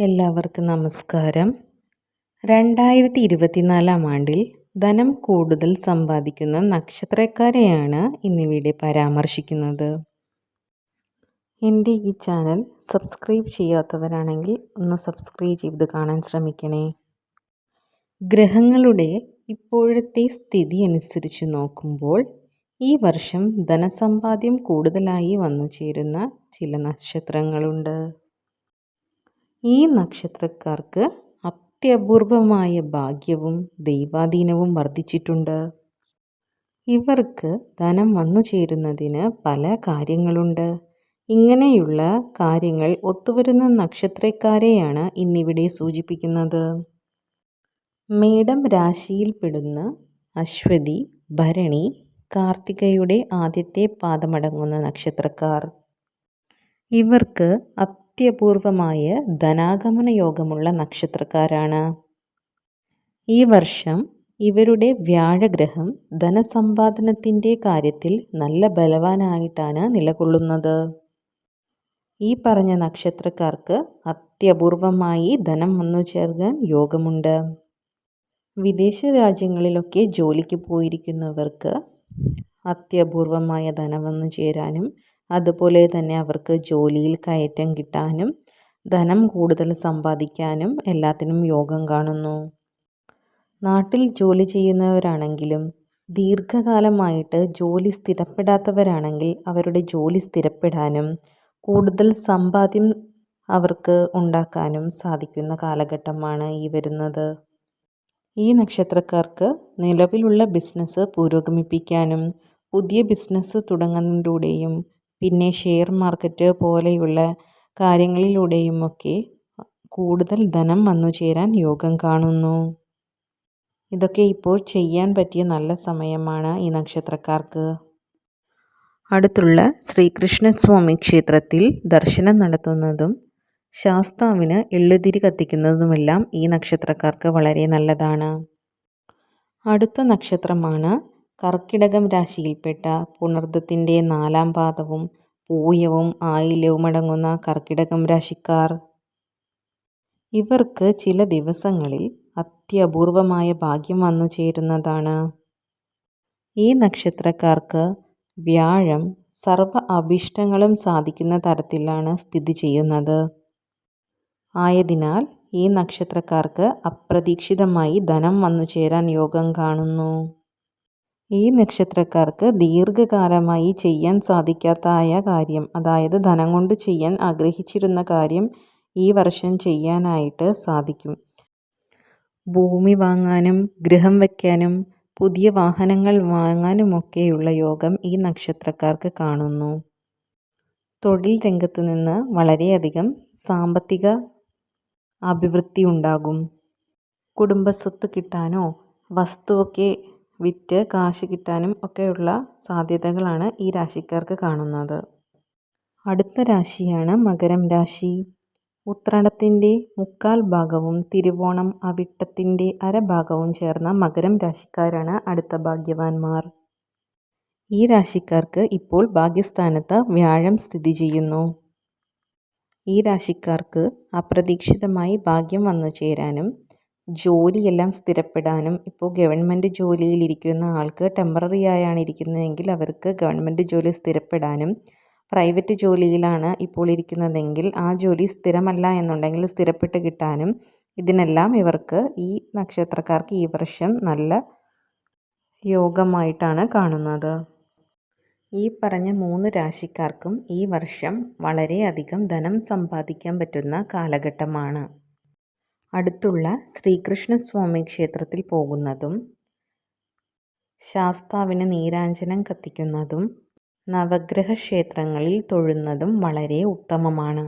എല്ലാവർക്കും നമസ്കാരം. 2024 ആണ്ടിൽ ധനം കൂടുതൽ സമ്പാദിക്കുന്ന നക്ഷത്രക്കാരെയാണ് ഇന്നിവിടെ പരാമർശിക്കുന്നത്. എൻ്റെ ഈ ചാനൽ സബ്സ്ക്രൈബ് ചെയ്യാത്തവരാണെങ്കിൽ ഒന്ന് സബ്സ്ക്രൈബ് ചെയ്ത് കാണാൻ ശ്രമിക്കണേ. ഗ്രഹങ്ങളുടെ ഇപ്പോഴത്തെ സ്ഥിതി അനുസരിച്ച് നോക്കുമ്പോൾ ഈ വർഷം ധനസമ്പാദ്യം കൂടുതലായി വന്നു ചേരുന്ന ചില നക്ഷത്രങ്ങളുണ്ട്. ഈ നക്ഷത്രക്കാർക്ക് അത്യപൂർവമായ ഭാഗ്യവും ദൈവാധീനവും വർദ്ധിച്ചിട്ടുണ്ട്. ഇവർക്ക് ധനം വന്നു ചേരുന്നതിന് പല കാര്യങ്ങളുണ്ട്. ഇങ്ങനെയുള്ള കാര്യങ്ങൾ ഒത്തുവരുന്ന നക്ഷത്രക്കാരെയാണ് ഇന്നിവിടെ സൂചിപ്പിക്കുന്നത്. മേടം രാശിയിൽപ്പെടുന്ന അശ്വതി, ഭരണി, കാർത്തികയുടെ ആദ്യത്തെ പാദമടങ്ങുന്ന നക്ഷത്രക്കാർ. ഇവർക്ക് അത്യപൂർവമായ ധനാഗമന യോഗമുള്ള നക്ഷത്രക്കാരാണ്. ഈ വർഷം ഇവരുടെ വ്യാഴഗ്രഹം ധനസമ്പാദനത്തിൻ്റെ കാര്യത്തിൽ നല്ല ബലവാനായിട്ടാണ് നിലകൊള്ളുന്നത്. ഈ പറഞ്ഞ നക്ഷത്രക്കാർക്ക് അത്യപൂർവമായി ധനം വന്നു ചേർക്കാൻ യോഗമുണ്ട്. വിദേശ രാജ്യങ്ങളിലൊക്കെ ജോലിക്ക് പോയിരിക്കുന്നവർക്ക് അത്യപൂർവമായ ധനം വന്നു ചേരാനും അതുപോലെ തന്നെ അവർക്ക് ജോലിയിൽ കയറ്റം കിട്ടാനും ധനം കൂടുതൽ സമ്പാദിക്കാനും എല്ലാത്തിനും യോഗം കാണുന്നു. നാട്ടിൽ ജോലി ചെയ്യുന്നവരാണെങ്കിലും ദീർഘകാലമായിട്ട് ജോലി സ്ഥിരപ്പെടാത്തവരാണെങ്കിൽ അവരുടെ ജോലി സ്ഥിരപ്പെടാനും കൂടുതൽ സമ്പാദ്യം അവർക്ക് ഉണ്ടാക്കാനും സാധിക്കുന്ന കാലഘട്ടമാണ് ഈ വരുന്നത്. ഈ നക്ഷത്രക്കാർക്ക് നിലവിലുള്ള ബിസിനസ് പുരോഗമിപ്പിക്കാനും പുതിയ ബിസിനസ് തുടങ്ങുന്നതിലൂടെയും പിന്നെ ഷെയർ മാർക്കറ്റ് പോലെയുള്ള കാര്യങ്ങളിലൂടെയുമൊക്കെ കൂടുതൽ ധനം വന്നു ചേരാൻ യോഗം കാണുന്നു. ഇതൊക്കെ ഇപ്പോൾ ചെയ്യാൻ പറ്റിയ നല്ല സമയമാണ് ഈ നക്ഷത്രക്കാർക്ക്. അടുത്തുള്ള ശ്രീകൃഷ്ണസ്വാമി ക്ഷേത്രത്തിൽ ദർശനം നടത്തുന്നതും ശാസ്താവിന് എള്ളുതിരി കത്തിക്കുന്നതുമെല്ലാം ഈ നക്ഷത്രക്കാർക്ക് വളരെ നല്ലതാണ്. അടുത്ത നക്ഷത്രമാണ് കർക്കിടകം രാശിയിൽപ്പെട്ട പുണർദത്തിൻ്റെ 4-ാം പാദവും പൂയവും ആയില്യവും അടങ്ങുന്ന കർക്കിടകം രാശിക്കാർ. ഇവർക്ക് ചില ദിവസങ്ങളിൽ അത്യപൂർവമായ ഭാഗ്യം വന്നു ചേരുന്നതാണ്. ഈ നക്ഷത്രക്കാർക്ക് വ്യാഴം സർവ അഭീഷ്ടങ്ങളും സാധിക്കുന്ന തരത്തിലാണ് സ്ഥിതി ചെയ്യുന്നത്. ആയതിനാൽ ഈ നക്ഷത്രക്കാർക്ക് അപ്രതീക്ഷിതമായി ധനം വന്നു ചേരാൻ യോഗം കാണുന്നു. ഈ നക്ഷത്രക്കാർക്ക് ദീർഘകാലമായി ചെയ്യാൻ സാധിക്കാത്ത കാര്യം, അതായത് ധനം കൊണ്ട് ചെയ്യാൻ ആഗ്രഹിച്ചിരുന്ന കാര്യം ഈ വർഷം ചെയ്യാനായിട്ട് സാധിക്കും. ഭൂമി വാങ്ങാനും ഗൃഹം വയ്ക്കാനും പുതിയ വാഹനങ്ങൾ വാങ്ങാനുമൊക്കെയുള്ള യോഗം ഈ നക്ഷത്രക്കാർക്ക് കാണുന്നു. തൊഴിൽ രംഗത്ത് നിന്ന് വളരെയധികം സാമ്പത്തിക അഭിവൃദ്ധി ഉണ്ടാകും. കുടുംബസ്വത്ത് കിട്ടാനോ വസ്തുവൊക്കെ വിറ്റ് കാശ് കിട്ടാനും ഒക്കെയുള്ള സാധ്യതകളാണ് ഈ രാശിക്കാർക്ക് കാണുന്നത്. അടുത്ത രാശിയാണ് മകരം രാശി. ഉത്രാടത്തിൻ്റെ 1/4 ഭാഗവും തിരുവോണം അവിട്ടത്തിൻ്റെ 1/2 ഭാഗവും ചേർന്ന മകരം രാശിക്കാരാണ് അടുത്ത ഭാഗ്യവാന്മാർ. ഈ രാശിക്കാർക്ക് ഇപ്പോൾ ഭാഗ്യസ്ഥാനത്ത് വ്യാഴം സ്ഥിതി ചെയ്യുന്നു. ഈ രാശിക്കാർക്ക് അപ്രതീക്ഷിതമായി ഭാഗ്യം വന്നു ചേരാനും ജോലിയെല്ലാം സ്ഥിരപ്പെടാനും, ഇപ്പോൾ ഗവൺമെൻറ് ജോലിയിലിരിക്കുന്ന ആൾക്ക് ടെമ്പററി ആയാണ് ഇരിക്കുന്നതെങ്കിൽ അവർക്ക് ഗവൺമെൻറ് ജോലി സ്ഥിരപ്പെടാനും, പ്രൈവറ്റ് ജോലിയിലാണ് ഇപ്പോൾ ഇരിക്കുന്നതെങ്കിൽ ആ ജോലി സ്ഥിരമല്ല എന്നുണ്ടെങ്കിൽ സ്ഥിരപ്പെട്ട് കിട്ടാനും, ഇതിനെല്ലാം ഇവർക്ക് ഈ നക്ഷത്രക്കാർക്ക് ഈ വർഷം നല്ല യോഗമായിട്ടാണ് കാണുന്നത്. ഈ പറഞ്ഞ 3 രാശിക്കാർക്കും ഈ വർഷം വളരെയധികം ധനം സമ്പാദിക്കാൻ പറ്റുന്ന കാലഘട്ടമാണ്. അടുത്തുള്ള ശ്രീകൃഷ്ണസ്വാമി ക്ഷേത്രത്തിൽ പോകുന്നതും ശാസ്താവിന് നീരാഞ്ജനം കത്തിക്കുന്നതും നവഗ്രഹ ക്ഷേത്രങ്ങളിൽ തൊഴുന്നതും വളരെ ഉത്തമമാണ്.